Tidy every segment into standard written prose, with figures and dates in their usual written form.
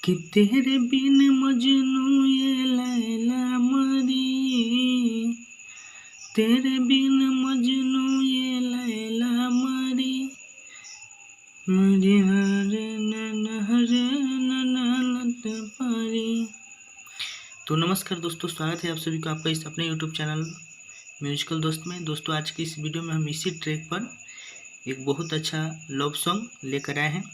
कि तेरे बिन मजनू ये लैला मरी, तेरे बिन मजनू ये लैला मरी, मुझे हरे ननलत परी। तो नमस्कार दोस्तों, स्वागत है आप सभी को आपका इस अपने यूट्यूब चैनल म्यूजिकल दोस्त में। दोस्तों आज की इस वीडियो में हम इसी ट्रैक पर एक बहुत अच्छा लव सॉन्ग लेकर आए हैं।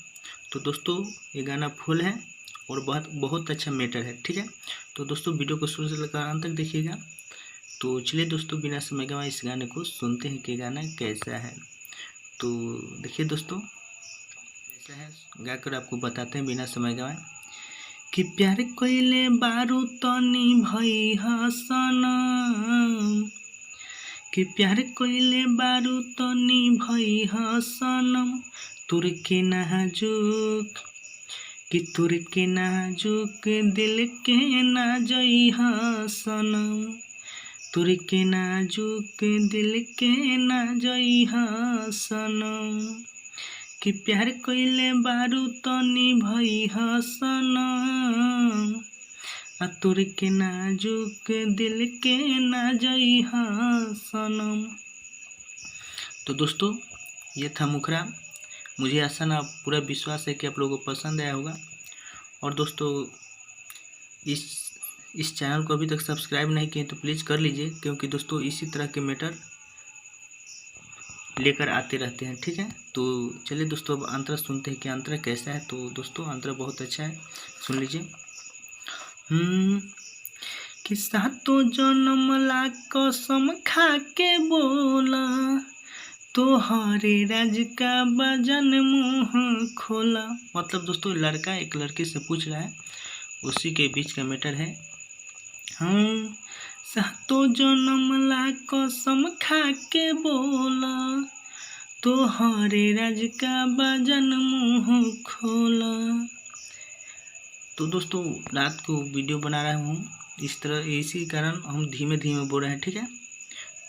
तो दोस्तों ये गाना फुल है और बहुत अच्छा मैटर है, ठीक है। तो दोस्तों वीडियो को शुरू से लेकर अंत तक देखिएगा। तो चलिए दोस्तों बिना समय गंवाए इस गाने को सुनते हैं कि गाना कैसा है। तो देखिए दोस्तों कैसा है, गाकर आपको बताते हैं बिना समय गंवाए। कि प्यार कोइले बारू तनी भई हसनम, कि प्यार कोइले बारू तनी भई हसनम, तुर के नाजुक, कि तुर के नाजुक दिल के ना जई हसनम, तुर के नाजुक दिल के ना जई हसनम। कि प्यार कोइले बारू तनी भई हसनम, तुर के नाजुक दिल के ना जई हसनम। तो दोस्तों ये था मुखरा। मुझे आशा ना पूरा विश्वास है कि आप लोगों को पसंद आया होगा। और दोस्तों इस चैनल को अभी तक सब्सक्राइब नहीं किए तो प्लीज़ कर लीजिए, क्योंकि दोस्तों इसी तरह के मैटर लेकर आते रहते हैं, ठीक है। तो चलिए दोस्तों अब अंतरा सुनते हैं कि अंतरा कैसा है। तो दोस्तों अंतरा बहुत अच्छा है, सुन लीजिए। कि सातों जन्म ला कसम खा के बोला, तोहरे राज का बजन मुँह खोला। मतलब दोस्तों लड़का एक लड़के से पूछ रहा है, उसी के बीच का मैटर है। सातों जन्म ला कसम खा के बोला, तोहरे राज का बजन मुँह खोला। तो दोस्तों रात को वीडियो बना रहा हूँ इस तरह, इसी कारण हम धीमे धीमे बोल रहे हैं, ठीक है।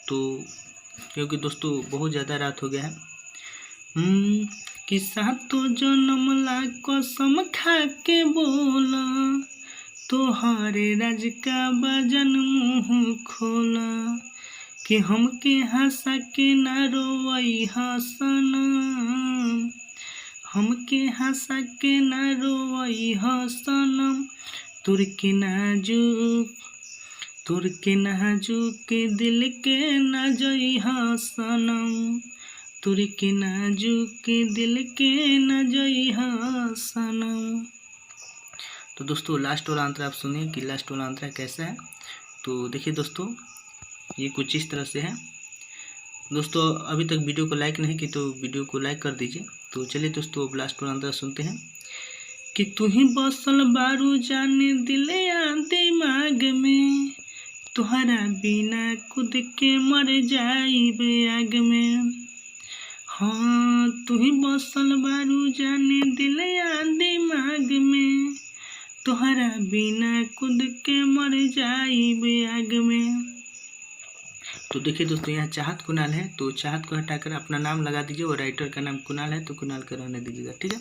तो क्योंकि दोस्तों बहुत ज़्यादा रात हो गया है। कि सातों जन्म ला कसम खा के बोला, तोहरे राज का बजन मुँह खोला। कि हमके हंसा के ना रोवई हसनम, हमके हंसा के ना रोवई हसनम, तुर के नाजुक, तुर के नाजुक दिल के ना जई हसनम, तुर के नाजुक दिल के ना जई हसनम। तो दोस्तों लास्ट वाला अंतरा आप सुनिए कि लास्ट वाला अंतरा कैसा है। तो देखिए दोस्तों ये कुछ इस तरह से है। दोस्तों अभी तक वीडियो को लाइक नहीं की तो वीडियो को लाइक कर दीजिए। तो चलिए दोस्तों अब लास्ट वाला अंतरा सुनते हैं। कि तू ही बसल बारू जाने दिल या दिमाग में, तुहरा बिना खुद के मर जाइबे आग में। हाँ तू ही बसल बारू जाने दिल या दिमाग में, तुहरा बिना खुद के मर जाइबे आग में। तो देखिए दोस्तों यहाँ चाहत कुणाल है, तो चाहत को हटाकर अपना नाम लगा दीजिए और राइटर का नाम कुणाल है तो कुणाल का रहने दीजिएगा, ठीक है।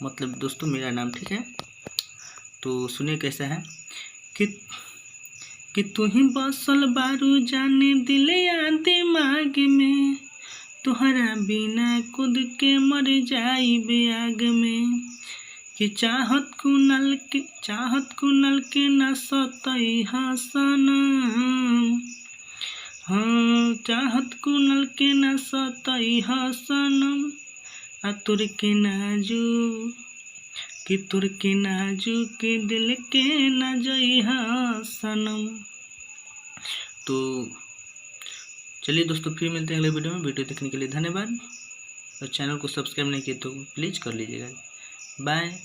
मतलब दोस्तों मेरा नाम, ठीक है। तो सुनिए कैसा है। कि तू ही बसल बारू जाने दिल या दिमाग में, तुहरा बिना खुद के मर जाइबे आग में। कि चाहत कुणाल के ना सतई हसनम, हाँ चाहत कुणाल के ना सतई हसनम, तुर के नाजुक, कि तुर के नाजुक दिल के ना जई हसनम। तो चलिए दोस्तों फिर मिलते हैं अगले वीडियो में। वीडियो देखने के लिए धन्यवाद। और चैनल को सब्सक्राइब नहीं किए तो प्लीज़ कर लीजिएगा। बाय।